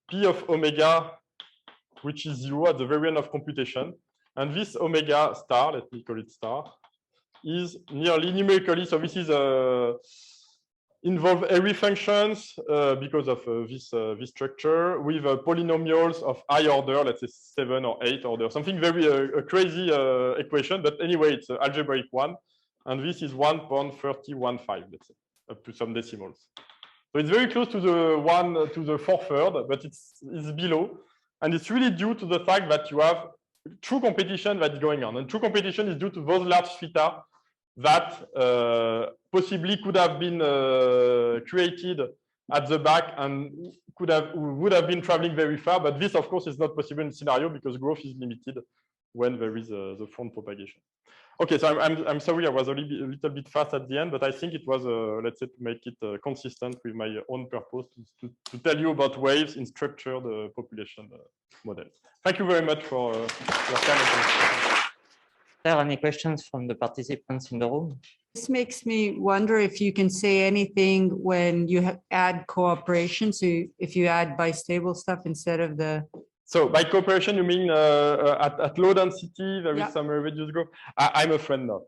p of omega, which is 0 at the very end of computation. And this omega star, let me call it star, is nearly numerically. So this is involve every functions because of this structure with polynomials of high order, let's say 7 or 8 order, something very a crazy equation. But anyway, it's an algebraic one, and this is 1.315, let's say, up to some decimals. So it's very close to the 4/3, but it's below, and it's really due to the fact that you have true competition that's going on, and true competition is due to those large theta that possibly could have been created at the back and would have been traveling very far. But this, of course, is not possible in the scenario because growth is limited when there is the front propagation. Okay, so I'm sorry I was a little bit fast at the end, but I think it was, let's say, to make it consistent with my own purpose to tell you about waves in structured population models. Thank you very much for your time. Are there any questions from the participants in the room? This makes me wonder if you can say anything when you add cooperation. So if you add bistable stuff instead of the. So by cooperation, you mean at low density there is some reduced growth? I'm afraid not.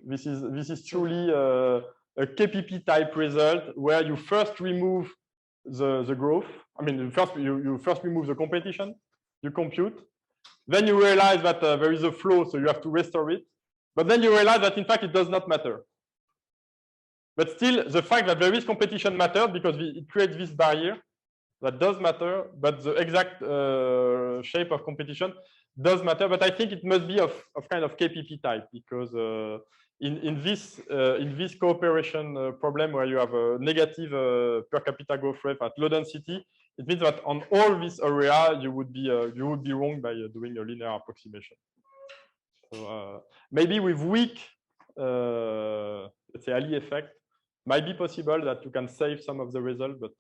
This is truly a KPP type result where you first remove the growth. I mean, you first remove the competition, you compute. Then you realize that there is a flow, so you have to restore it. But then you realize that, in fact, it does not matter. But still, the fact that there is competition matters because it creates this barrier that does matter, but the exact shape of competition does matter. But I think it must be of kind of KPP type because in this cooperation problem where you have a negative per capita growth rate at low density, it means that on all this area you would be wrong by doing a linear approximation. So maybe with weak, let's say, Ali effect, might be possible that you can save some of the result, but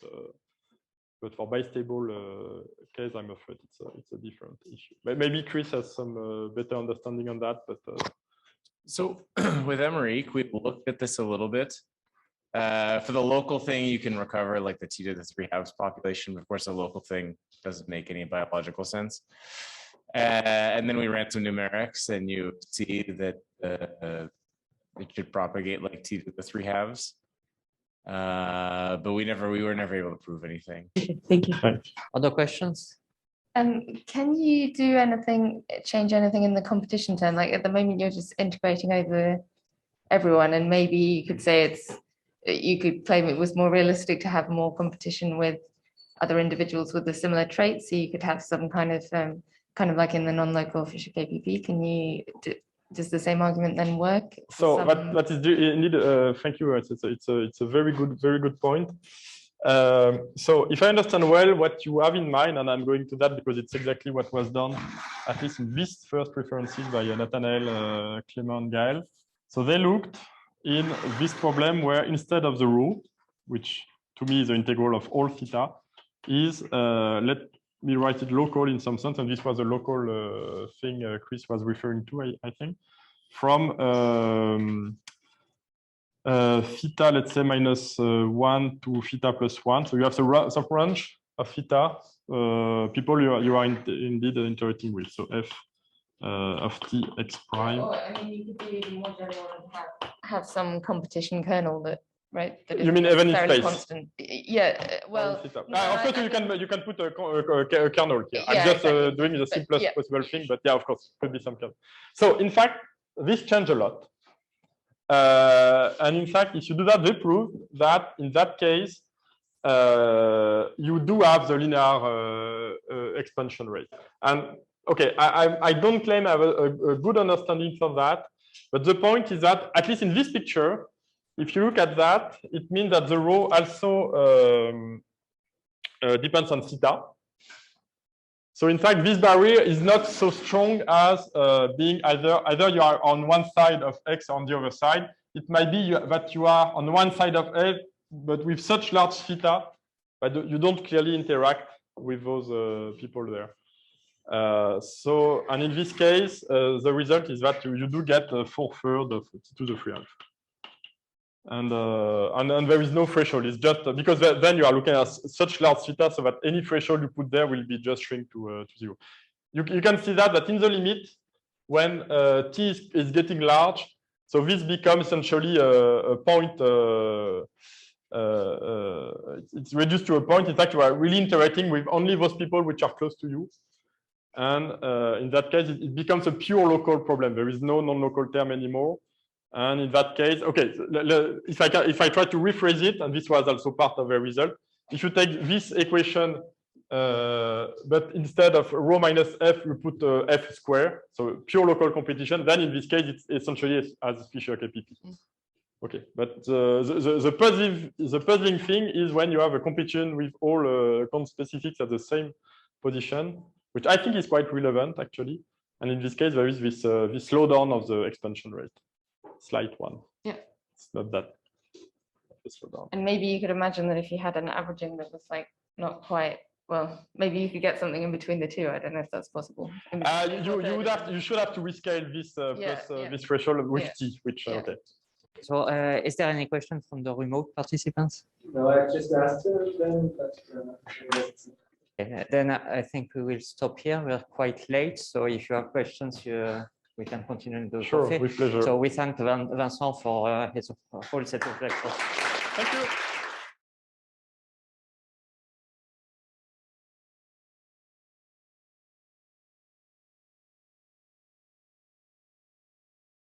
for bistable case, I'm afraid it's a different issue. Maybe Chris has some better understanding on that, but. So with Emmerich, we've looked at this a little bit. For the local thing, you can recover like the T to the 3 halves population. Of course, the local thing doesn't make any biological sense. And then we ran some numerics, and you see that it should propagate like T to the 3 halves. But we were never able to prove anything. Thank you. Other questions? Can you do anything, change anything in the competition term? Like at the moment, you're just integrating over everyone, and maybe you could say you could claim it was more realistic to have more competition with other individuals with a similar trait. So you could have some kind of like in the non-local Fisher KPP. Does the same argument then work? So that is indeed. Thank you. It's a very good point. So if I understand well what you have in mind, and I'm going to that because it's exactly what was done, at least in these first references by Nathanael, Clément, Gaël. So they looked in this problem where instead of the rho, which to me is the integral of all theta, is let me write it local in some sense, and this was a local thing Chris was referring to, I think, from theta, let's say, -1 to theta +1. So you have the range of theta people you are indeed interacting with. So f of t x prime. Oh, I mean, you could be even more general and have some competition kernel that, right? That you mean even in space? Constant. Yeah. Well, of course, you can put a kernel here. Yeah, I'm just exactly. doing the simplest possible thing, but yeah, of course, could be some kernel. So in fact, this changed a lot. And in fact, if you do that, they prove that in that case, you do have the linear expansion rate. And okay, I don't claim I have a good understanding for that, but the point is that at least in this picture, if you look at that, it means that the rho also depends on theta. So in fact, this barrier is not so strong as being either you are on one side of X or on the other side. It might be that you are on one side of X, but with such large theta, but you don't clearly interact with those people there. And in this case, the result is that you do get 4/3 of T to the 3 half. And there is no threshold. It's just because then you are looking at such large theta, so that any threshold you put there will be just shrink to 0. You can see that in the limit, when t is getting large, so this becomes essentially a point. It's reduced to a point. In fact, you are really interacting with only those people which are close to you. And in that case, it becomes a pure local problem. There is no non-local term anymore. And in that case, okay, if I try to rephrase it, and this was also part of the result, if you take this equation, but instead of rho minus f, you put f square, so pure local competition, then in this case, it's essentially as Fisher KPP. Okay, but the puzzling thing is when you have a competition with all conspecifics at the same position, which I think is quite relevant actually. And in this case, there is this slowdown of the expansion rate, slight one. Yeah, it's not that slowdown. And maybe you could imagine that if you had an averaging that was like not quite, well, maybe you could get something in between the two. I don't know if that's possible. You should have to rescale this this threshold with t, which okay. So is there any question from the remote participants? No, I just asked them, but then I think we will stop here. We're quite late, so if you have questions, we can continue in the Sure, with pleasure. So we thank Vincent for his whole set of lectures. Thank you.